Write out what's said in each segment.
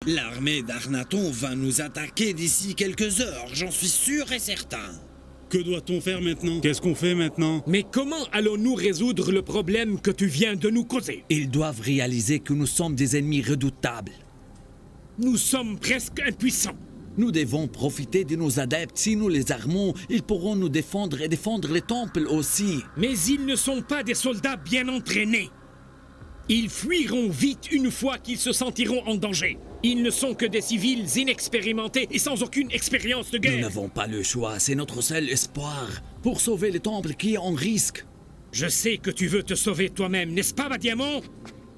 L'armée d'Arnaton va nous attaquer d'ici quelques heures, j'en suis sûr et certain. Que doit-on faire maintenant? Qu'est-ce qu'on fait maintenant? Mais comment allons-nous résoudre le problème que tu viens de nous causer? Ils doivent réaliser que nous sommes des ennemis redoutables. Nous sommes presque impuissants. Nous devons profiter de nos adeptes. Si nous les armons, ils pourront nous défendre et défendre les temples aussi. Mais ils ne sont pas des soldats bien entraînés. Ils fuiront vite une fois qu'ils se sentiront en danger. Ils ne sont que des civils inexpérimentés et sans aucune expérience de Nous guerre. n'avons pas le choix, c'est notre seul espoir pour sauver le temple qui est en risque. Je sais que tu veux te sauver toi-même, n'est-ce pas, Badiamon?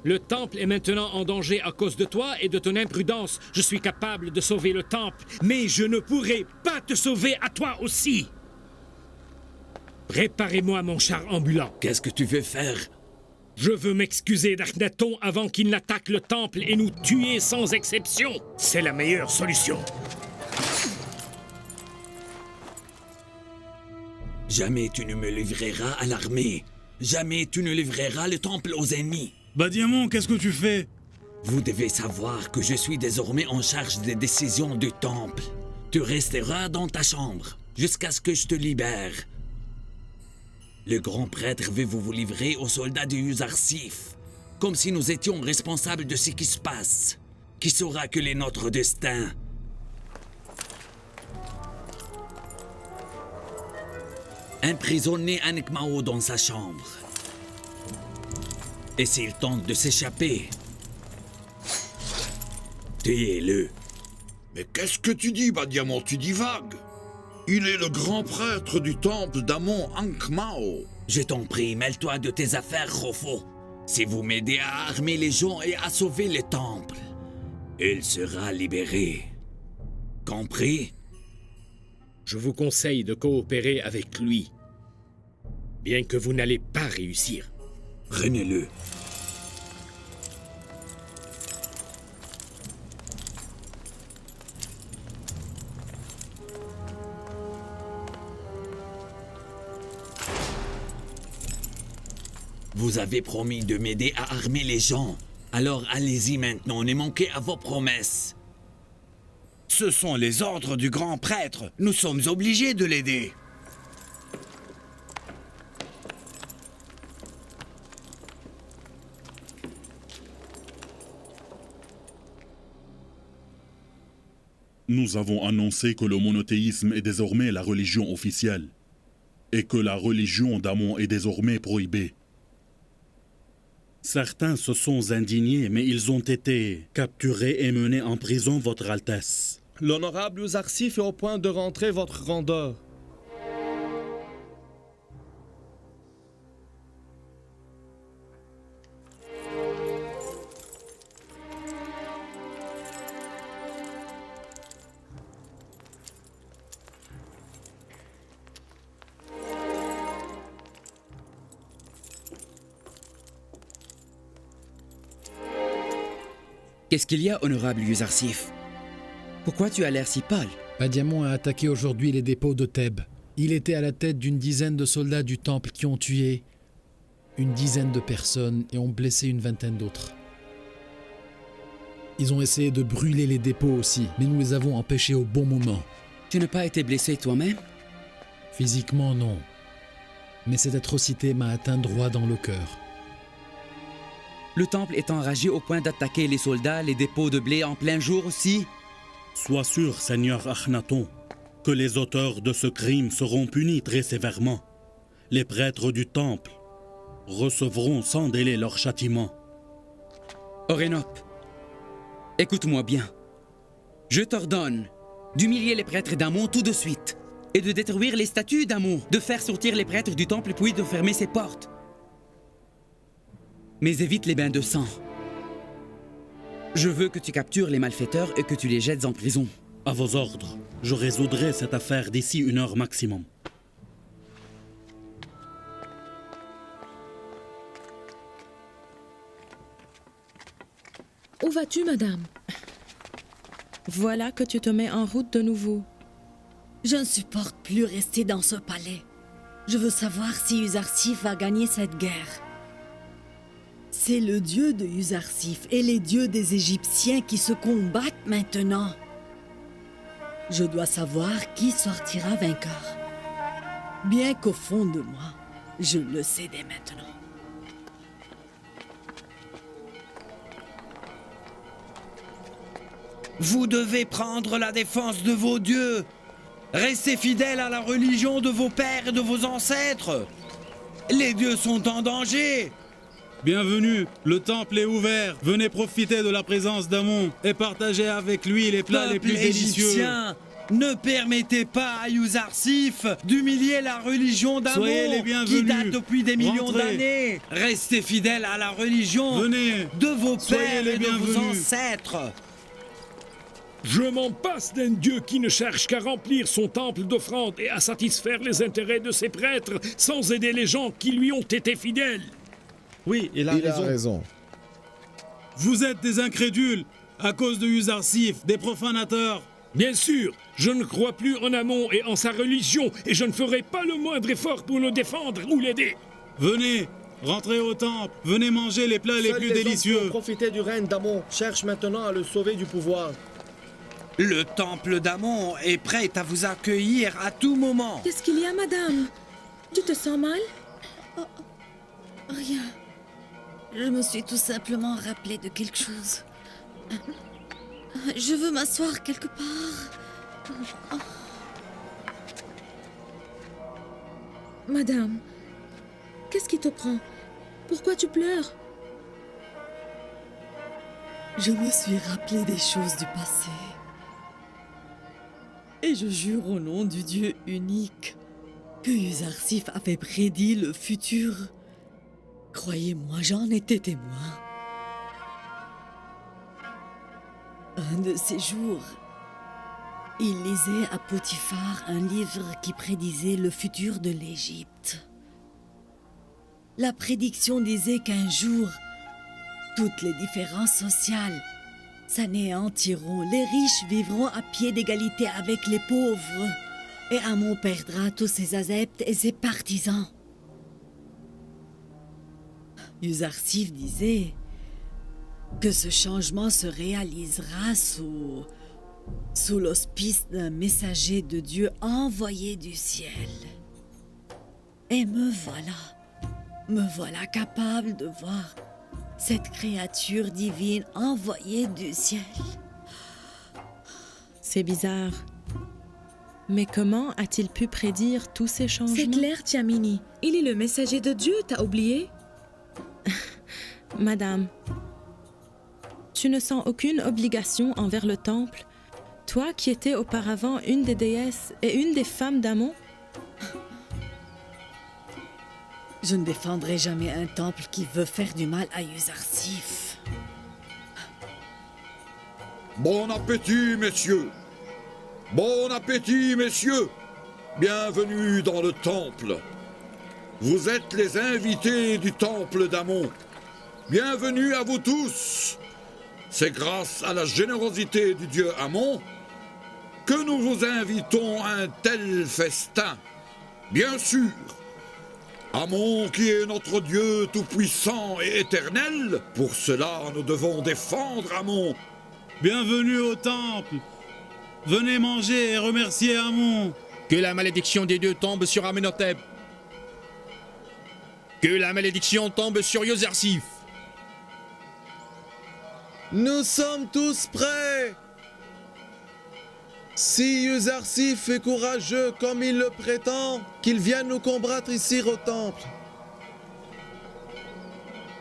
Le temple est maintenant en danger à cause de toi et de ton imprudence. Je suis capable de sauver le temple, mais je ne pourrai pas te sauver à toi aussi. Préparez-moi mon char ambulant. Qu'est-ce que tu veux faire? Je veux m'excuser d'Akhenaton avant qu'il n'attaque le temple et nous tuer sans exception. C'est la meilleure solution. Jamais tu ne me livreras à l'armée. Jamais tu ne livreras le temple aux ennemis. Badiamon, qu'est-ce que tu fais? Vous devez savoir que je suis désormais en charge des décisions du temple. Tu resteras dans ta chambre jusqu'à ce que je te libère. Le grand prêtre veut vous livrer aux soldats de Yuzarsif, comme si nous étions responsables de ce qui se passe. Qui saura quel est notre destin? Emprisonnez Ankmao dans sa chambre. Et s'il tente de s'échapper, tuez-le. Mais qu'est-ce que tu dis, Badiamon? Tu divagues. Il est le grand prêtre du temple d'Amon Ankmao. Je t'en prie, mêle-toi de tes affaires, Rofo. Si vous m'aidez à armer les gens et à sauver le temple, il sera libéré. Compris? Je vous conseille de coopérer avec lui, bien que vous n'allez pas réussir. Prenez-le. Vous avez promis de m'aider à armer les gens. Alors allez-y maintenant, ne manquez à vos promesses. Ce sont les ordres du grand prêtre. Nous sommes obligés de l'aider. Nous avons annoncé que le monothéisme est désormais la religion officielle et que la religion d'Amon est désormais prohibée. Certains se sont indignés, mais ils ont été capturés et menés en prison, Votre Altesse. L'honorable Yuzarsif est au point de rentrer votre grandeur. Qu'est-ce qu'il y a, honorable Yuzarsif? Pourquoi tu as l'air si pâle? Badiamon a attaqué aujourd'hui les dépôts de Thèbes. Il était à la tête d'une dizaine de soldats du temple qui ont tué une dizaine de personnes et ont blessé une vingtaine d'autres. Ils ont essayé de brûler les dépôts aussi, mais nous les avons empêchés au bon moment. Tu n'as pas été blessé toi-même? Physiquement, non. Mais cette atrocité m'a atteint droit dans le cœur. Le temple est enragé au point d'attaquer les soldats, les dépôts de blé en plein jour aussi? Sois sûr, Seigneur Akhenaton, que les auteurs de ce crime seront punis très sévèrement. Les prêtres du temple recevront sans délai leur châtiment. Orénope, écoute-moi bien. Je t'ordonne d'humilier les prêtres d'Amon tout de suite et de détruire les statues d'Amon, de faire sortir les prêtres du temple puis de fermer ses portes. Mais évite les bains de sang. Je veux que tu captures les malfaiteurs et que tu les jettes en prison. À vos ordres, je résoudrai cette affaire d'ici 1 heure maximum. Où vas-tu, madame? Voilà que tu te mets en route de nouveau. Je ne supporte plus rester dans ce palais. Je veux savoir si Yuzarsif va gagner cette guerre. C'est le dieu de Uzarsif et les dieux des Égyptiens qui se combattent maintenant. Je dois savoir qui sortira vainqueur. Bien qu'au fond de moi, je le sais dès maintenant. Vous devez prendre la défense de vos dieux. Restez fidèles à la religion de vos pères et de vos ancêtres. Les dieux sont en danger. Bienvenue, le temple est ouvert. Venez profiter de la présence d'Amon et partager avec lui les plats les plus délicieux. Égyptien, ne permettez pas à Uzarsif d'humilier la religion Soyez les d'Amon bienvenus. qui date depuis des millions Rentrez. d'années. Restez fidèles à la religion Venez, de vos soyez pères les et de vos bienvenus. ancêtres. Je m'en passe d'un dieu qui ne cherche qu'à remplir son temple d'offrandes et à satisfaire les intérêts de ses prêtres sans aider les gens qui lui ont été fidèles. Oui, il a raison. Vous êtes des incrédules à cause de Uzarsif, des profanateurs. Bien sûr, je ne crois plus en Amon et en sa religion et je ne ferai pas le moindre effort pour le défendre ou l'aider. Venez, rentrez au temple. Venez manger les plats les Seuls plus les hommes qui délicieux. ont profité du règne d'Amon cherchent maintenant à le sauver du pouvoir. Le temple d'Amon est prêt à vous accueillir à tout moment. Qu'est-ce qu'il y a, madame? Tu te sens mal? Rien. Je me suis tout simplement rappelé de quelque chose. Je veux m'asseoir quelque part. Madame, qu'est-ce qui te prend? Pourquoi tu pleures? Je me suis rappelé des choses du passé. Et je jure au nom du Dieu unique que Uzarsif avait prédit le futur. Croyez-moi, j'en étais témoin. Un de ces jours, il lisait à Potiphar un livre qui prédisait le futur de l'Égypte. La prédiction disait qu'un jour, toutes les différences sociales s'anéantiront, les riches vivront à pied d'égalité avec les pauvres, et Amon perdra tous ses adeptes et ses partisans. Uzarsif disait que ce changement se réalisera sous l'auspice d'un messager de Dieu envoyé du ciel. Et me voilà capable de voir cette créature divine envoyée du ciel. C'est bizarre. Mais comment a-t-il pu prédire tous ces changements? C'est clair, Tiamini. Il est le messager de Dieu, t'as oublié? Madame, tu ne sens aucune obligation envers le temple, toi qui étais auparavant une des déesses et une des femmes d'Amon? Je ne défendrai jamais un temple qui veut faire du mal à Uzarsif. Bon appétit, messieurs! Bon appétit, messieurs! Bienvenue dans le temple. Vous êtes les invités du temple d'Amon. Bienvenue à vous tous. C'est grâce à la générosité du dieu Amon que nous vous invitons à un tel festin. Bien sûr, Amon qui est notre Dieu tout-puissant et éternel, pour cela nous devons défendre Amon. Bienvenue au temple. Venez manger et remercier Amon. Que la malédiction des dieux tombe sur Amenhotep. Que la malédiction tombe sur Uzarsif. Nous sommes tous prêts. Si Uzarsif est courageux comme il le prétend, qu'il vienne nous combattre ici au temple.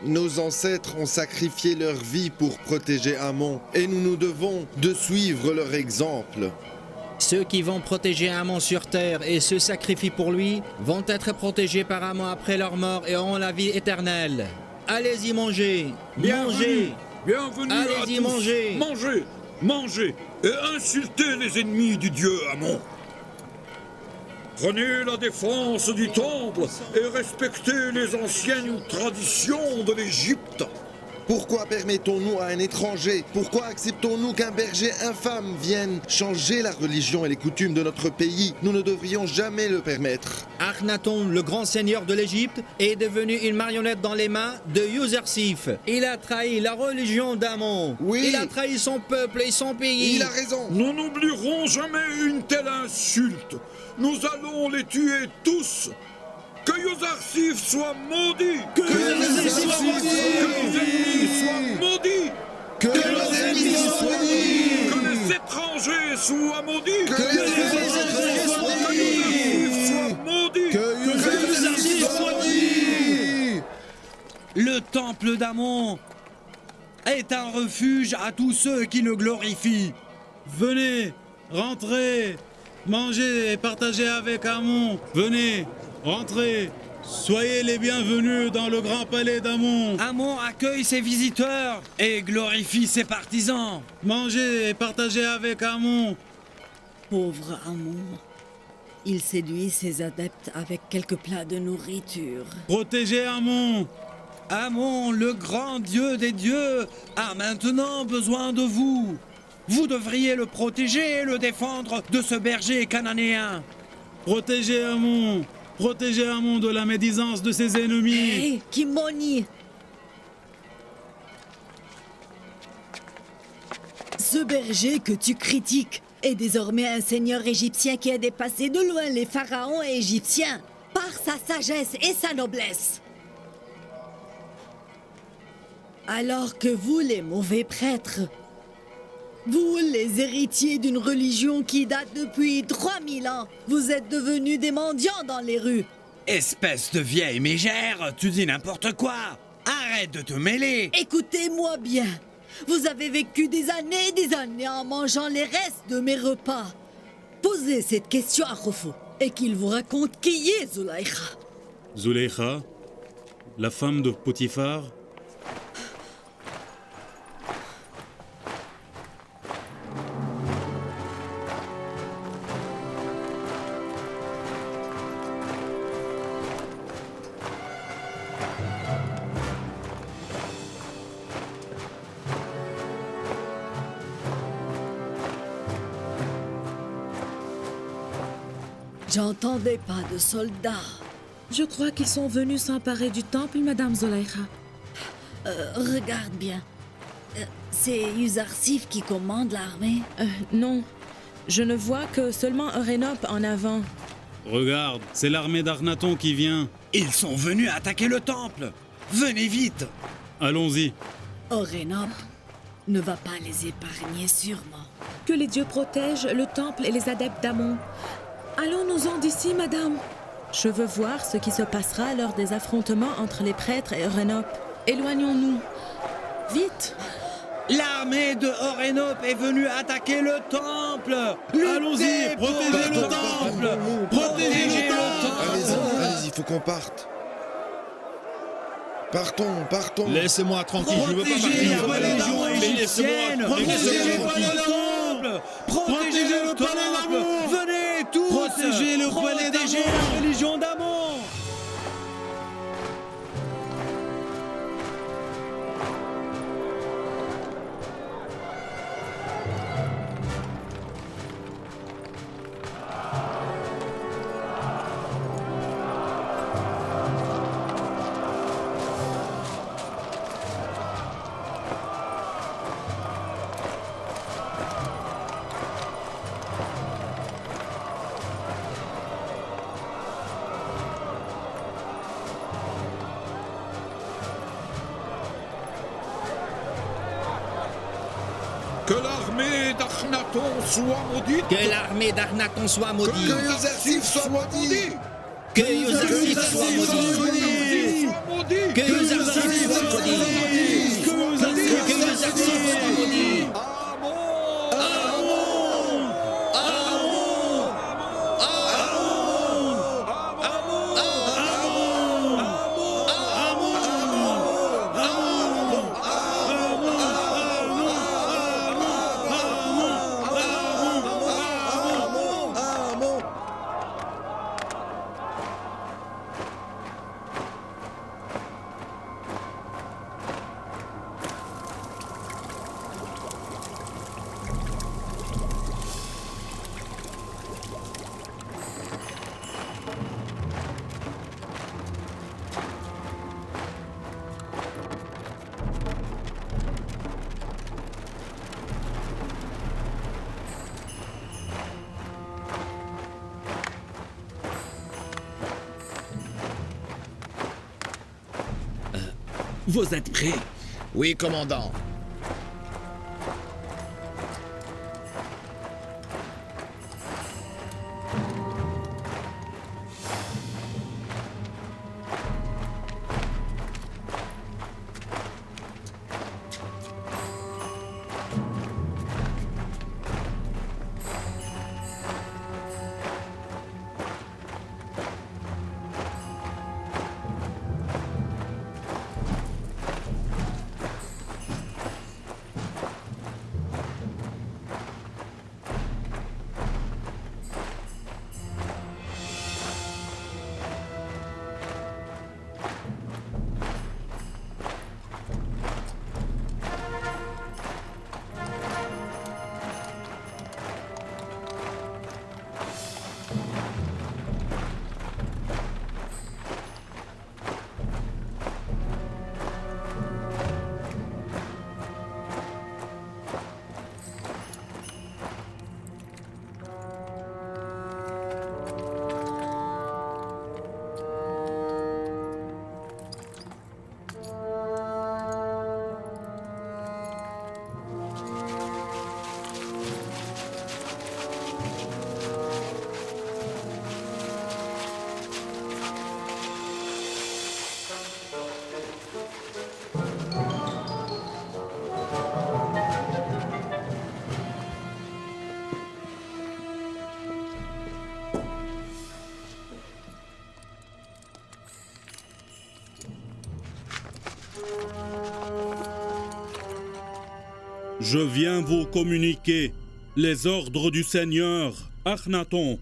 Nos ancêtres ont sacrifié leur vie pour protéger Amon, et nous nous devons de suivre leur exemple. Ceux qui vont protéger Amon sur terre et se sacrifient pour lui vont être protégés par Amon après leur mort et auront la vie éternelle. Allez-y manger, mangez. Bienvenue à Allez-y tous. manger. Mangez, mangez et insultez les ennemis du dieu Amon. Prenez la défense du temple et respectez les anciennes traditions de l'Égypte. Pourquoi permettons-nous à un étranger, pourquoi acceptons-nous qu'un berger infâme vienne changer la religion et les coutumes de notre pays? Nous ne devrions jamais le permettre. Akhenaton, le grand seigneur de l'Égypte, est devenu une marionnette dans les mains de Yuzarsif. Il a trahi la religion d'Amon. Oui. Il a trahi son peuple et son pays. Il a raison. Nous n'oublierons jamais une telle insulte. Nous allons les tuer tous. Que Yuzarsif soit maudit. Que Yuzarsif soit maudit. Que nos ennemis soient maudits. Que nos ennemis soient maudits. Que les étrangers soient maudits. Que Yuzarsif soit maudit. Que Yuzarsif soit maudit. Le temple d'Amon est un refuge à tous ceux qui le glorifient. Venez, rentrez, mangez et partagez avec Amon. Venez, rentrez, soyez les bienvenus dans le grand palais d'Amon. Amon accueille ses visiteurs et glorifie ses partisans. Mangez et partagez avec Amon. Pauvre Amon. Il séduit ses adeptes avec quelques plats de nourriture. Protégez Amon. Amon, le grand dieu des dieux, a maintenant besoin de vous. Vous devriez le protéger et le défendre de ce berger cananéen. Protégez Amon. Protégez Amon de la médisance de ses ennemis. Hé, Kimoni! Ce berger que tu critiques est désormais un seigneur égyptien qui a dépassé de loin les pharaons égyptiens par sa sagesse et sa noblesse. Alors que vous, les mauvais prêtres, vous, les héritiers d'une religion qui date depuis 3000 ans, vous êtes devenus des mendiants dans les rues. Espèce de vieille mégère, tu dis n'importe quoi. Arrête de te mêler. Écoutez-moi bien. Vous avez vécu des années en mangeant les restes de mes repas. Posez cette question à Khofo et qu'il vous raconte qui est Zulaïkha. Zulaïkha, la femme de Potiphar. J'entendais pas de soldats. Je crois qu'ils sont venus s'emparer du temple, Madame Zulaïkha. Regarde bien. C'est Yuzarsif qui commande l'armée? Non. Je ne vois que seulement Orénop en avant. Regarde, c'est l'armée d'Akhenaton qui vient. Ils sont venus attaquer le temple. Venez vite. Allons-y. Orénop ne va pas les épargner sûrement. Que les dieux protègent le temple et les adeptes d'Amon. Allons-nous-en d'ici, madame. Je veux voir ce qui se passera lors des affrontements entre les prêtres et Orénop. Éloignons-nous. Vite. L'armée de Orénop est venue attaquer le temple. Allons-y, protégez le temple. Protégez le temple. Allez-y, faut qu'on parte. Partons. Laissez-moi tranquille, je veux pas Protégez la partir. religion Mais laissez-moi égyptienne. laissez-moi Protégez le temple. Protégez le temple. Venez tous. Protégez le palais d'Amon. Protégez la religion d'Amon. Que l'armée d'Akhenaton soit maudite. Que l'armée d'Akhenaton soit maudite. Que Yuzarsif soit maudit. Que Yuzarsif soit maudit. Que Yuzarsif soit maudit. Que Yuzarsif soit maudit. Vous êtes prêts? Oui, commandant. Je viens vous communiquer les ordres du Seigneur Akhenaton,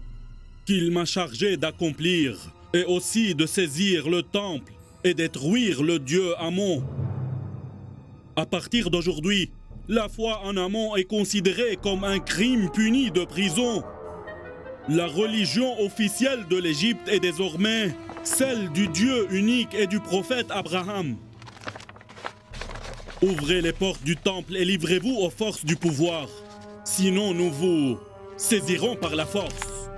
qu'il m'a chargé d'accomplir, et aussi de saisir le temple et détruire le dieu Amon. À partir d'aujourd'hui, la foi en Amon est considérée comme un crime puni de prison. La religion officielle de l'Égypte est désormais celle du Dieu unique et du prophète Abraham. Ouvrez les portes du temple et livrez-vous aux forces du pouvoir. Sinon, nous vous saisirons par la force.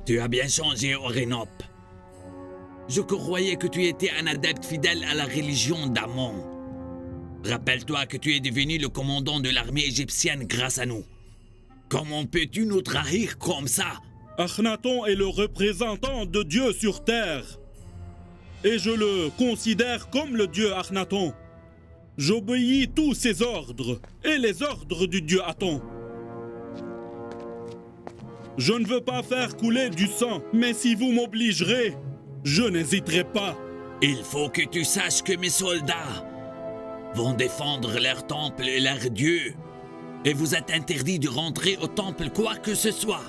Tu as bien changé, Orénop. Je croyais que tu étais un adepte fidèle à la religion d'Amon. Rappelle-toi que tu es devenu le commandant de l'armée égyptienne grâce à nous. Comment peux-tu nous trahir comme ça? Akhenaton est le représentant de Dieu sur terre. Et je le considère comme le dieu Akhenaton. J'obéis tous ses ordres et les ordres du dieu Aton. Je ne veux pas faire couler du sang, mais si vous m'obligerez, je n'hésiterai pas. Il faut que tu saches que mes soldats vont défendre leur temple et leur dieu. Et vous êtes interdit de rentrer au temple quoi que ce soit.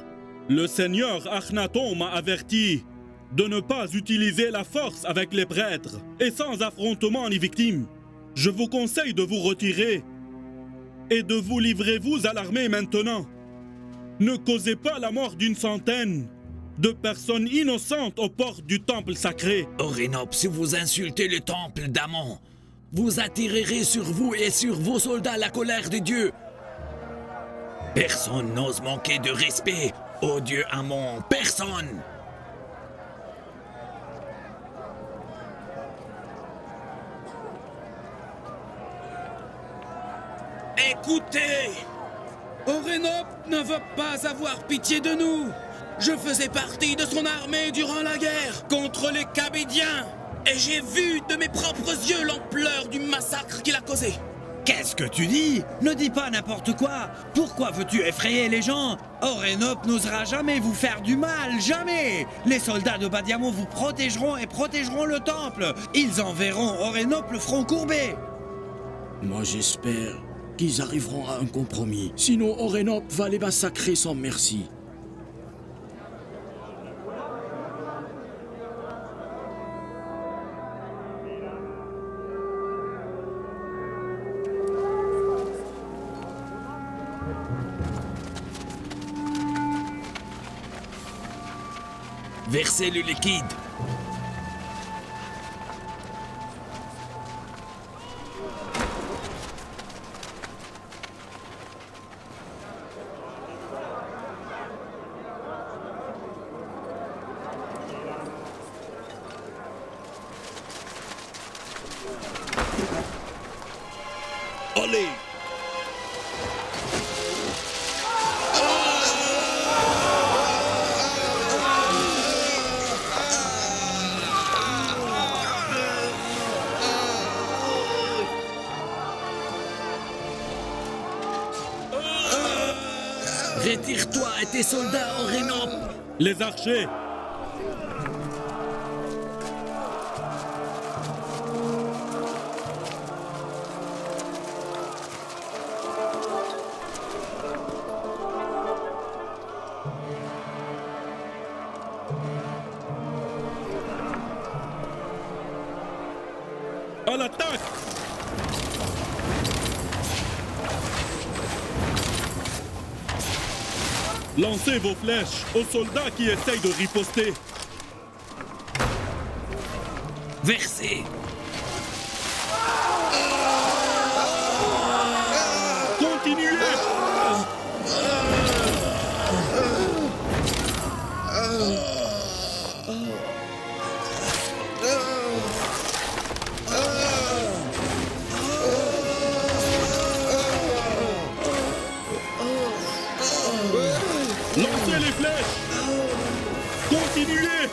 Le Seigneur Akhenaton m'a averti de ne pas utiliser la force avec les prêtres et sans affrontement ni victime. Je vous conseille de vous retirer et de vous livrer vous à l'armée maintenant. Ne causez pas la mort d'une centaine de personnes innocentes aux portes du temple sacré. Orénop, si vous insultez le temple d'Amon, vous attirerez sur vous et sur vos soldats la colère de Dieu. Personne n'ose manquer de respect au dieu Amon. Personne. Écoutez! Orénop ne veut pas avoir pitié de nous. Je faisais partie de son armée durant la guerre contre les Cabédiens. Et j'ai vu de mes propres yeux l'ampleur du massacre qu'il a causé. Qu'est-ce que tu dis? Ne dis pas n'importe quoi. Pourquoi veux-tu effrayer les gens? Orénop n'osera jamais vous faire du mal, jamais. Les soldats de Badiamon vous protégeront et protégeront le temple. Ils enverront Orénop le front courbé. Moi j'espère qu'ils arriveront à un compromis. Sinon Orénop va les massacrer sans merci. Versez le liquide. Allez! Retire-toi et tes soldats, Orénop! Les archers! À l'attaque! Lancez vos flèches aux soldats qui essayent de riposter. Versez! Continuez! Lancez les flèches! Continuez!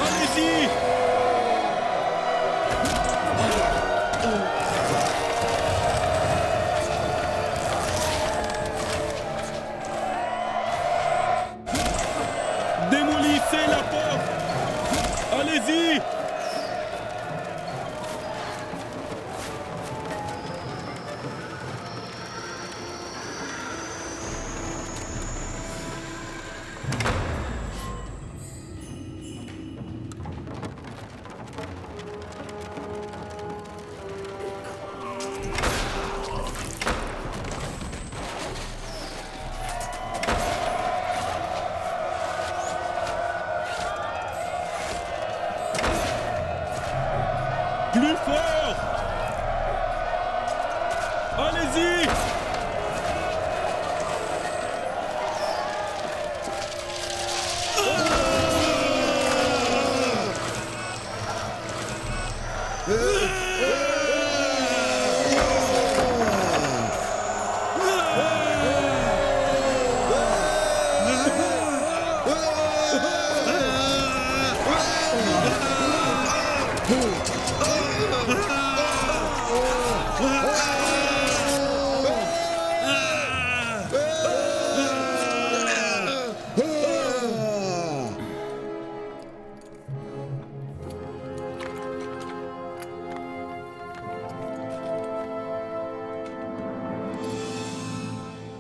Allez-y! Démolissez la porte! Allez-y! Plus fort! Allez-y!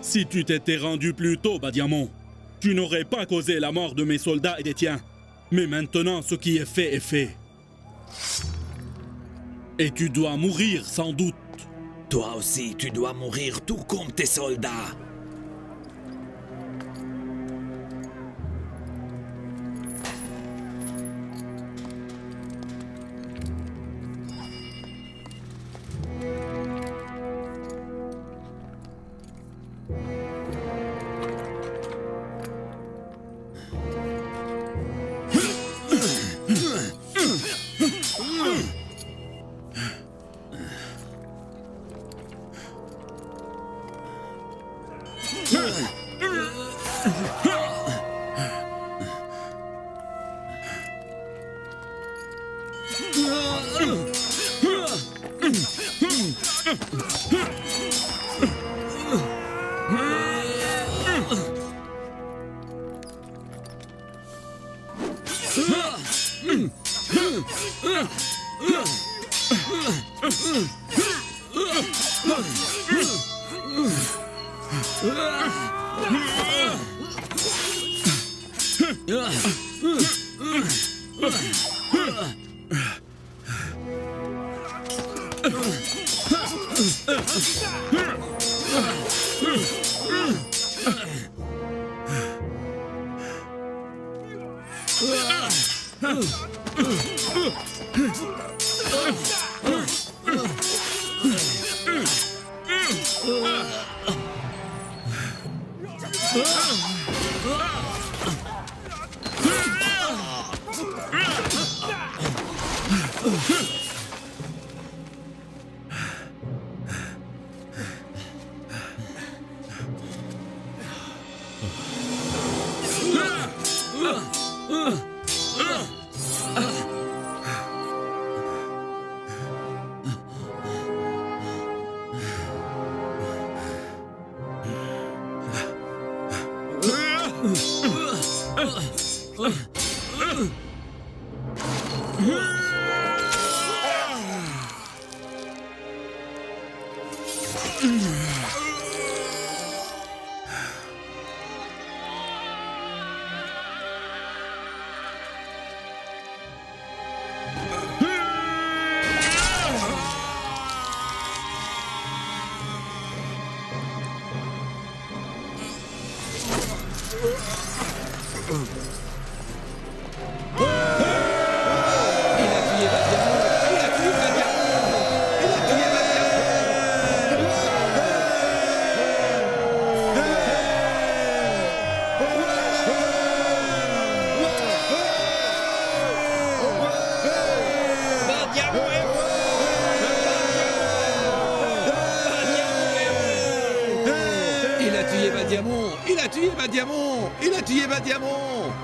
Si tu t'étais rendu plus tôt, Badiamon, tu n'aurais pas causé la mort de mes soldats et des tiens. Mais maintenant, ce qui est fait est fait. Et tu dois mourir sans doute. Toi aussi, tu dois mourir tout comme tes soldats.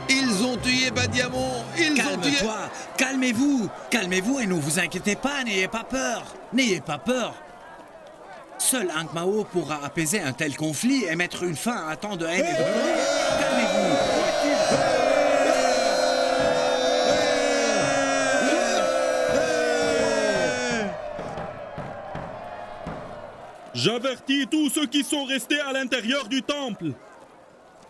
Ils ont tué Badiamon. Calme-toi, calmez-vous, calmez-vous et ne vous inquiétez pas, n'ayez pas peur, n'ayez pas peur. Seul Ankh Mao pourra apaiser un tel conflit et mettre une fin à tant de haine et de colère. Calmez-vous. J'avertis tous ceux qui sont restés à l'intérieur du temple.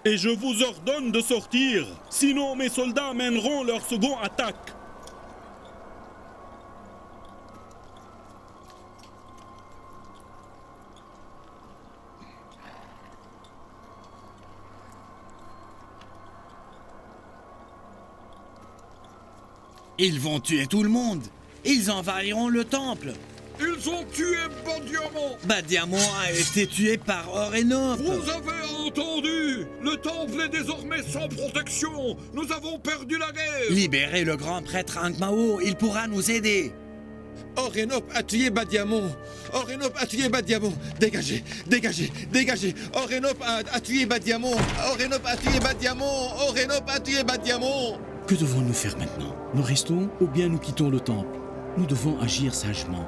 Et je vous ordonne de sortir, sinon mes soldats mèneront leur seconde attaque. Ils vont tuer tout le monde. Ils envahiront le temple. Ils ont tué Badiamon. Badiamon a été tué par Orenop. Vous avez entendu. Le temple est désormais sans protection. Nous avons perdu la guerre. Libérez le grand prêtre Ankh Mao, il pourra nous aider. Orenop a tué Badiamon. Orenop a tué Badiamon. Dégagez, dégagez, dégagez. Orenop a tué Badiamon. Orenop a tué Badiamon. Orenop a tué Badiamon. Que devons-nous faire maintenant? Nous restons ou bien nous quittons le temple? Nous devons agir sagement.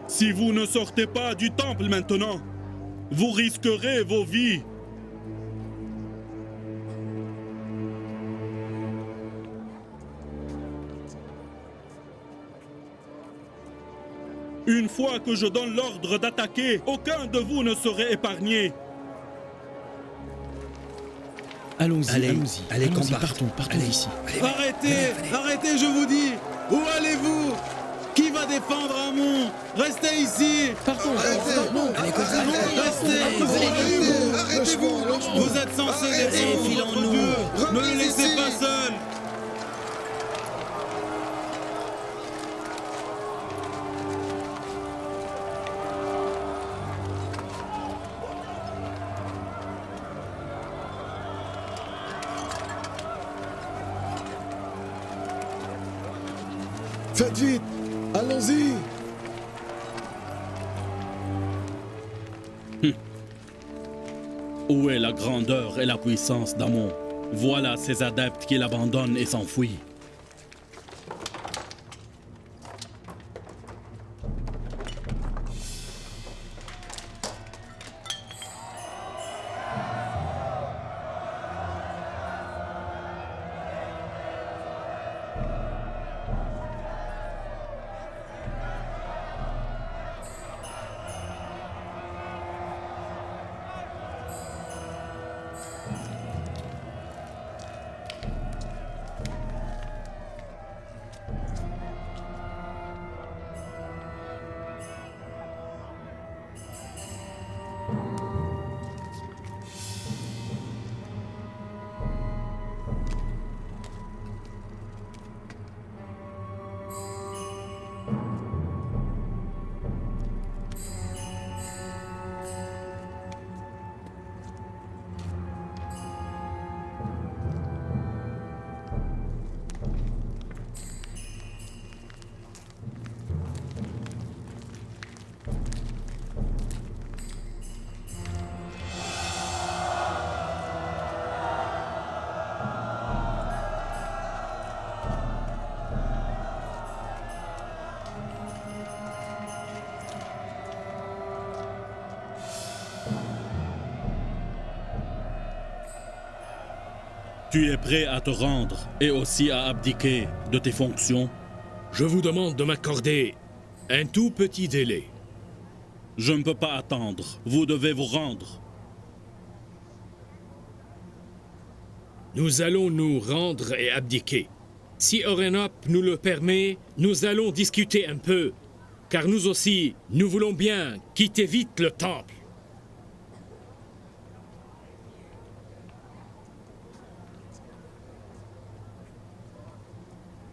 Si vous ne sortez pas du temple maintenant, vous risquerez vos vies. Une fois que je donne l'ordre d'attaquer, aucun de vous ne serait épargné. Allons-y, allez, allons-y, partons d'ici. Arrêtez, je vous dis. Où allez-vous? Qui va défendre Amon? Restez ici. Partons. Arrêtez-vous. Vous êtes censés défendre votre Dieu. Ne le laissez pas seul. Faites vite. Allons-y. Où est la grandeur et la puissance d'Amon? Voilà ces adeptes qui l'abandonnent et s'enfuient. Tu es prêt à te rendre et aussi à abdiquer de tes fonctions? Je vous demande de m'accorder un tout petit délai. Je ne peux pas attendre. Vous devez vous rendre. Nous allons nous rendre et abdiquer. Si Orenop nous le permet, nous allons discuter un peu, car nous aussi, nous voulons bien quitter vite le temple.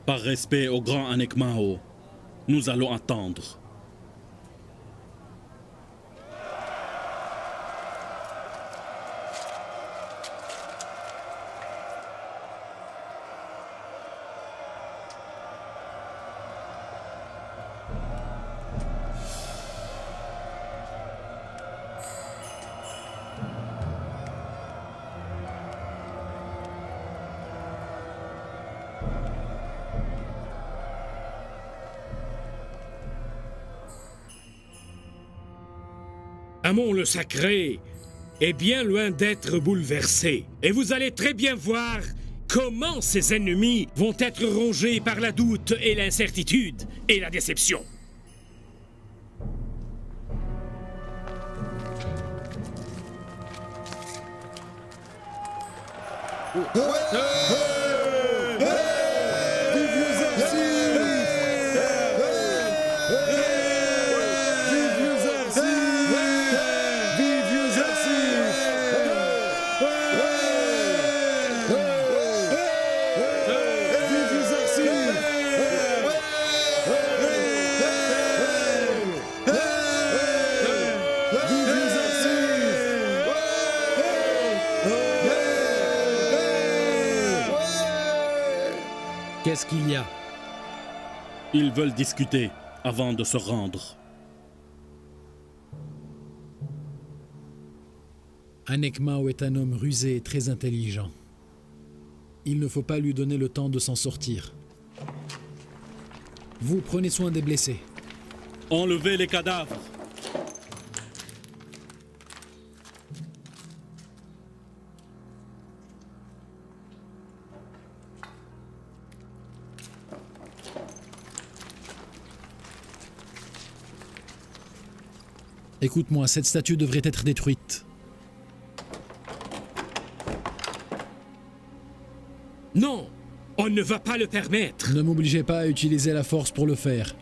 Par respect au grand Anekmao, nous allons attendre. Amon le sacré est bien loin d'être bouleversé. Et vous allez très bien voir comment ses ennemis vont être rongés par la doute et l'incertitude et la déception. Qu'est-ce qu'il y a? Ils veulent discuter avant de se rendre. Anekmao est un homme rusé et très intelligent. Il ne faut pas lui donner le temps de s'en sortir. Vous prenez soin des blessés. Enlevez les cadavres. Écoute-moi, cette statue devrait être détruite. Non, on ne va pas le permettre. Ne m'obligez pas à utiliser la force pour le faire.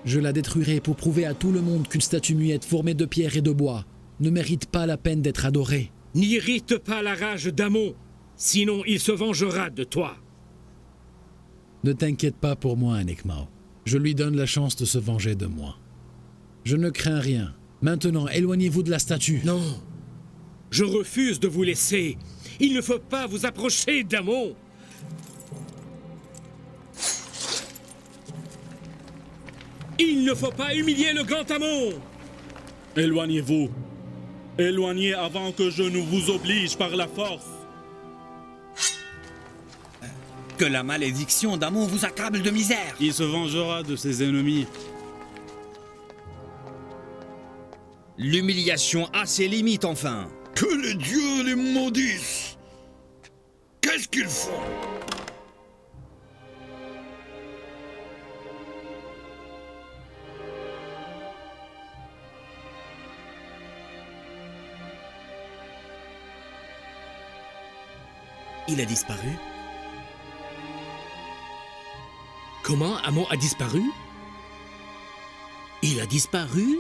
Je la détruirai pour prouver à tout le monde qu'une statue muette formée de pierre et de bois ne mérite pas la peine d'être adorée. N'irrite pas la rage d'Amon, sinon il se vengera de toi. Ne t'inquiète pas pour moi, Anekmao. Je lui donne la chance de se venger de moi. Je ne crains rien. Maintenant, éloignez-vous de la statue. Non, je refuse de vous laisser. Il ne faut pas vous approcher d'Amon. Il ne faut pas humilier le grand Amon. Éloignez-vous. Éloignez avant que je ne vous oblige par la force. Que la malédiction d'Amon vous accable de misère. Il se vengera de ses ennemis. L'humiliation a ses limites, enfin. Que les dieux les maudissent! Qu'est-ce qu'ils font? Il a disparu? Comment Amon a disparu? Il a disparu?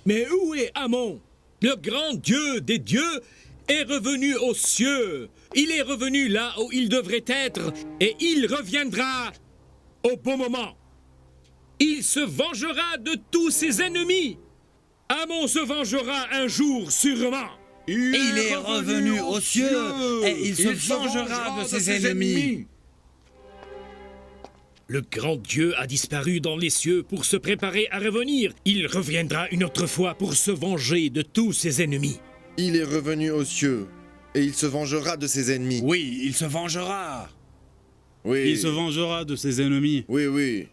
Mais où est Amon? Le grand dieu des dieux est revenu aux cieux. Il est revenu là où il devrait être et il reviendra au bon moment. Il se vengera de tous ses ennemis. Amon se vengera un jour sûrement. Il est revenu aux cieux et il se vengera de ses ennemis. Le grand Dieu a disparu dans les cieux pour se préparer à revenir. Il reviendra une autre fois pour se venger de tous ses ennemis. Il est revenu aux cieux et il se vengera de ses ennemis. Oui, il se vengera. Oui. Il se vengera de ses ennemis. Oui, oui.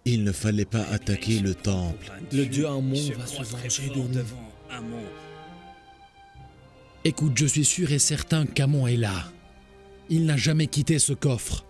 Il ne fallait pas attaquer le temple. Le dieu Amon va se venger de nous. Amon. Écoute, je suis sûr et certain qu'Amon est là. Il n'a jamais quitté ce coffre.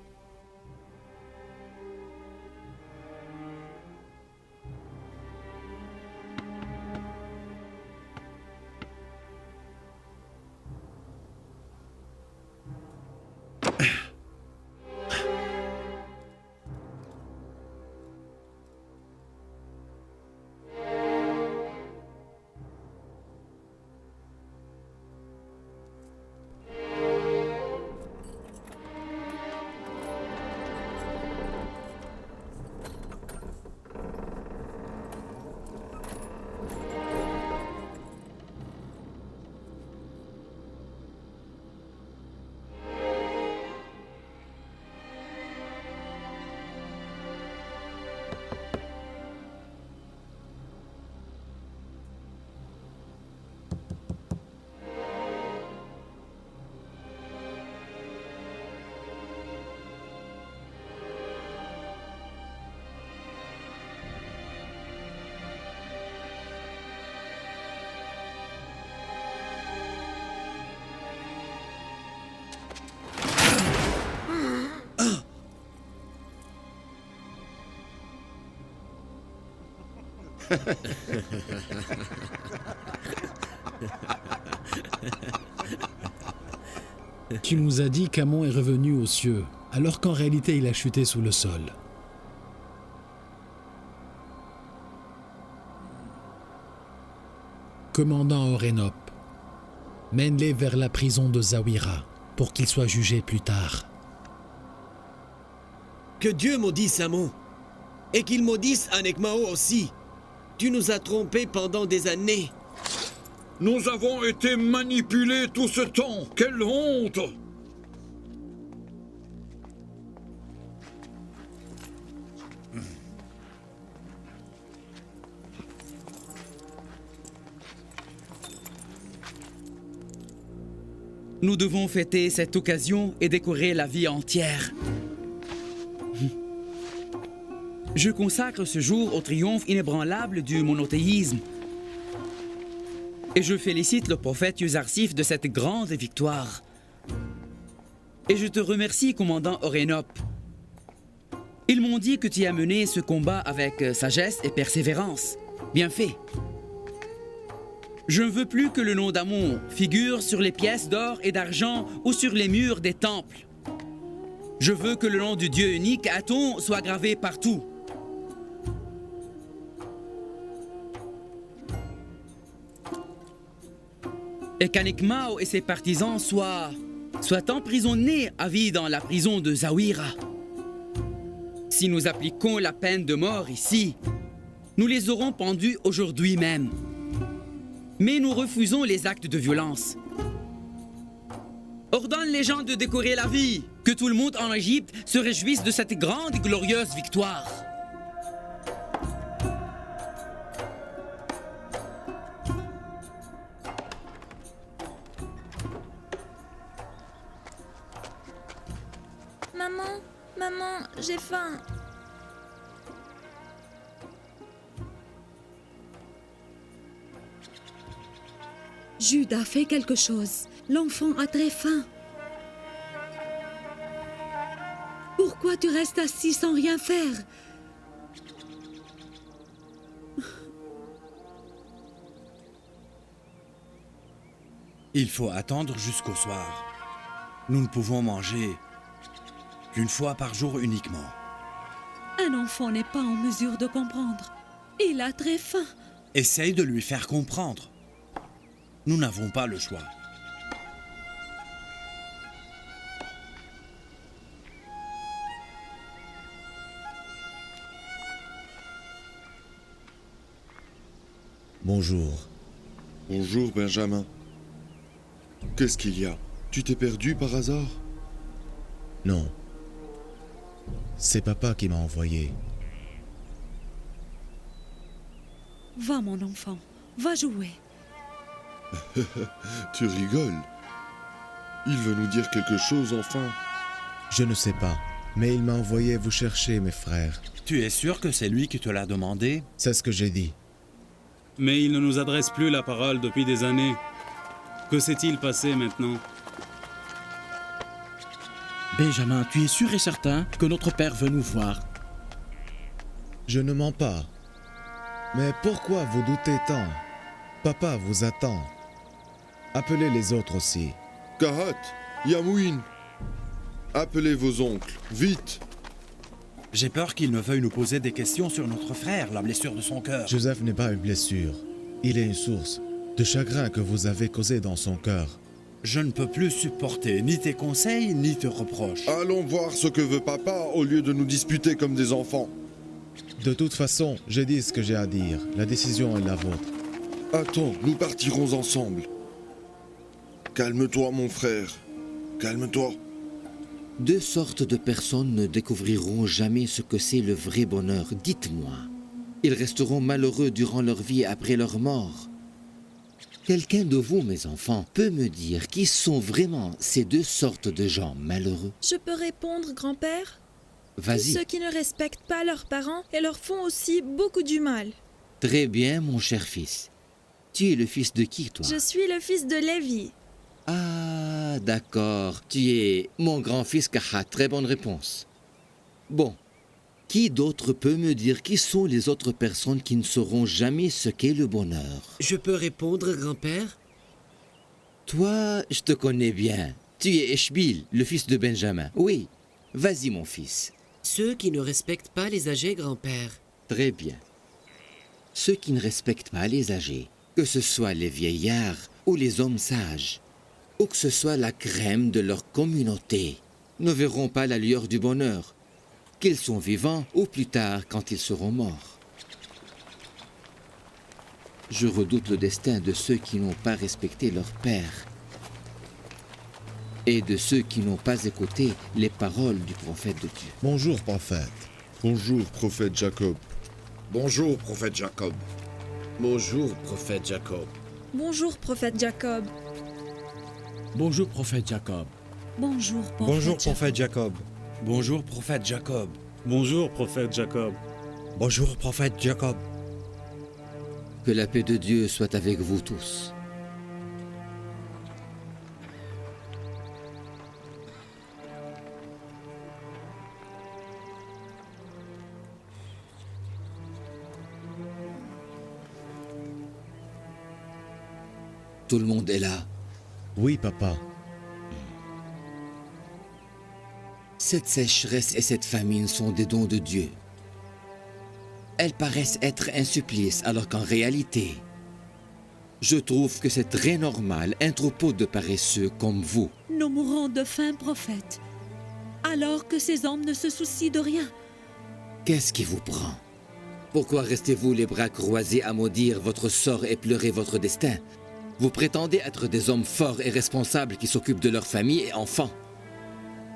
Tu nous as dit qu'Amon est revenu aux cieux, alors qu'en réalité il a chuté sous le sol. Commandant Orénop, mène-les vers la prison de Zawira, pour qu'ils soient jugés plus tard. Que Dieu maudisse Amon, et qu'il maudisse Anekmao aussi. Tu nous as trompés pendant des années. Nous avons été manipulés tout ce temps. Quelle honte! Nous devons fêter cette occasion et décorer la vie entière. Je consacre ce jour au triomphe inébranlable du monothéisme. Et je félicite le prophète Yuzarsif de cette grande victoire. Et je te remercie, commandant Orénop. Ils m'ont dit que tu as mené ce combat avec sagesse et persévérance. Bien fait. Je ne veux plus que le nom d'Amon figure sur les pièces d'or et d'argent ou sur les murs des temples. Je veux que le nom du Dieu unique, Aton, soit gravé partout. Et qu'Anekmao et ses partisans soient emprisonnés à vie dans la prison de Zawira. Si nous appliquons la peine de mort ici, nous les aurons pendus aujourd'hui même. Mais nous refusons les actes de violence. Ordonne les gens de décorer la vie, que tout le monde en Égypte se réjouisse de cette grande et glorieuse victoire. Maman, j'ai faim. Jude a fait quelque chose. L'enfant a très faim. Pourquoi tu restes assis sans rien faire? Il faut attendre jusqu'au soir. Nous ne pouvons manger qu'une fois par jour uniquement. Un enfant n'est pas en mesure de comprendre. Il a très faim. Essaye de lui faire comprendre. Nous n'avons pas le choix. Bonjour. Bonjour, Benjamin. Qu'est-ce qu'il y a? Tu t'es perdu par hasard? Non. C'est papa qui m'a envoyé. Va, mon enfant. Va jouer. Tu rigoles. Il veut nous dire quelque chose, enfin. Je ne sais pas, mais il m'a envoyé vous chercher, mes frères. Tu es sûr que c'est lui qui te l'a demandé? C'est ce que j'ai dit. Mais il ne nous adresse plus la parole depuis des années. Que s'est-il passé maintenant? Benjamin, tu es sûr et certain que notre père veut nous voir? Je ne mens pas. Mais pourquoi vous doutez tant? Papa vous attend. Appelez les autres aussi. Kahat, Yamouin, appelez vos oncles, vite. J'ai peur qu'il ne veuille nous poser des questions sur notre frère, la blessure de son cœur. Joseph n'est pas une blessure. Il est une source de chagrin que vous avez causé dans son cœur. Je ne peux plus supporter ni tes conseils, ni tes reproches. Allons voir ce que veut papa au lieu de nous disputer comme des enfants. De toute façon, j'ai dit ce que j'ai à dire. La décision est la vôtre. Attends, nous partirons ensemble. Calme-toi, mon frère. Calme-toi. Deux sortes de personnes ne découvriront jamais ce que c'est le vrai bonheur. Dites-moi, ils resteront malheureux durant leur vie après leur mort. Quelqu'un de vous, mes enfants, peut me dire qui sont vraiment ces deux sortes de gens malheureux? Je peux répondre, grand-père? Vas-y. Ceux qui ne respectent pas leurs parents et leur font aussi beaucoup du mal. Très bien, mon cher fils. Tu es le fils de qui, toi? Je suis le fils de Lévi. Ah, d'accord. Tu es mon grand-fils Kahat. Très bonne réponse. Bon. Qui d'autre peut me dire qui sont les autres personnes qui ne sauront jamais ce qu'est le bonheur? Je peux répondre, grand-père? Toi, je te connais bien. Tu es Eshbil, le fils de Benjamin. Oui. Vas-y, mon fils. Ceux qui ne respectent pas les âgés, grand-père. Très bien. Ceux qui ne respectent pas les âgés, que ce soit les vieillards ou les hommes sages, ou que ce soit la crème de leur communauté, ne verront pas la lueur du bonheur, qu'ils sont vivants ou plus tard quand ils seront morts. Je redoute le destin de ceux qui n'ont pas respecté leur père et de ceux qui n'ont pas écouté les paroles du prophète de Dieu. Bonjour, prophète. Bonjour, prophète Jacob. Bonjour, prophète Jacob. Bonjour, prophète Jacob. Bonjour, prophète Jacob. Bonjour, prophète Jacob. Bonjour, prophète Bonjour, Jacob. prophète Jacob. Bonjour, prophète Jacob. Bonjour, prophète Jacob. Bonjour, prophète Jacob. Que la paix de Dieu soit avec vous tous. Tout le monde est là. Oui, papa. Cette sécheresse et cette famine sont des dons de Dieu. Elles paraissent être un supplice, alors qu'en réalité, je trouve que c'est très normal, un troupeau de paresseux comme vous. Nous mourrons de faim, prophète, alors que ces hommes ne se soucient de rien. Qu'est-ce qui vous prend? Pourquoi restez-vous les bras croisés à maudire votre sort et pleurer votre destin? Vous prétendez être des hommes forts et responsables qui s'occupent de leur famille et enfants.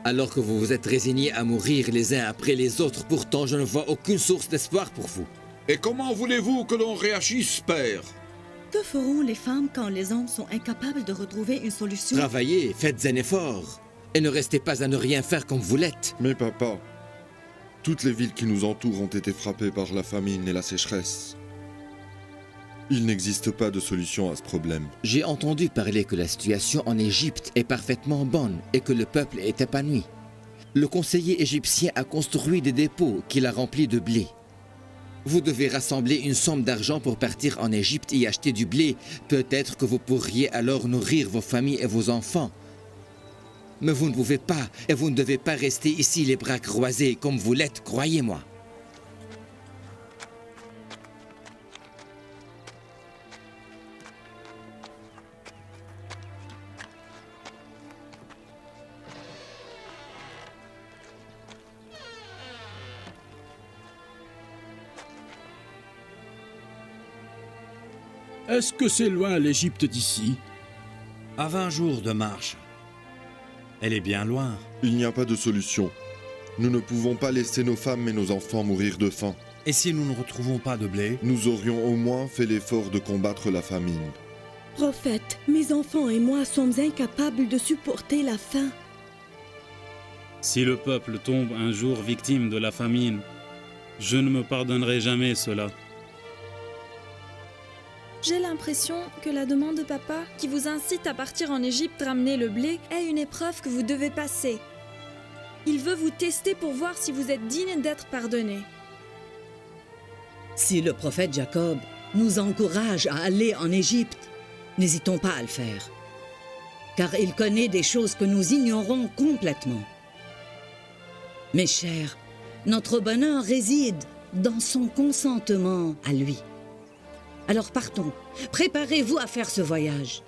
Alors que vous vous êtes résignés à mourir les uns après les autres, pourtant je ne vois aucune source d'espoir pour vous. Et comment voulez-vous que l'on réagisse, père? Que feront les femmes quand les hommes sont incapables de retrouver une solution? Travaillez, faites un effort. Et ne restez pas à ne rien faire comme vous l'êtes. Mais papa, toutes les villes qui nous entourent ont été frappées par la famine et la sécheresse. Il n'existe pas de solution à ce problème. J'ai entendu parler que la situation en Égypte est parfaitement bonne et que le peuple est épanoui. Le conseiller égyptien a construit des dépôts qu'il a remplis de blé. Vous devez rassembler une somme d'argent pour partir en Égypte et acheter du blé. Peut-être que vous pourriez alors nourrir vos familles et vos enfants. Mais vous ne pouvez pas et vous ne devez pas rester ici les bras croisés comme vous l'êtes, croyez-moi. Est-ce que c'est loin l'Égypte d'ici? À 20 jours de marche. Elle est bien loin. Il n'y a pas de solution. Nous ne pouvons pas laisser nos femmes et nos enfants mourir de faim. Et si nous ne retrouvons pas de blé? Nous aurions au moins fait l'effort de combattre la famine. Prophète, mes enfants et moi sommes incapables de supporter la faim. Si le peuple tombe un jour victime de la famine, je ne me pardonnerai jamais cela. J'ai l'impression que la demande de papa, qui vous incite à partir en Égypte ramener le blé, est une épreuve que vous devez passer. Il veut vous tester pour voir si vous êtes digne d'être pardonné. Si le prophète Jacob nous encourage à aller en Égypte, n'hésitons pas à le faire. Car il connaît des choses que nous ignorons complètement. Mes chers, notre bonheur réside dans son consentement à lui. Alors partons, préparez-vous à faire ce voyage.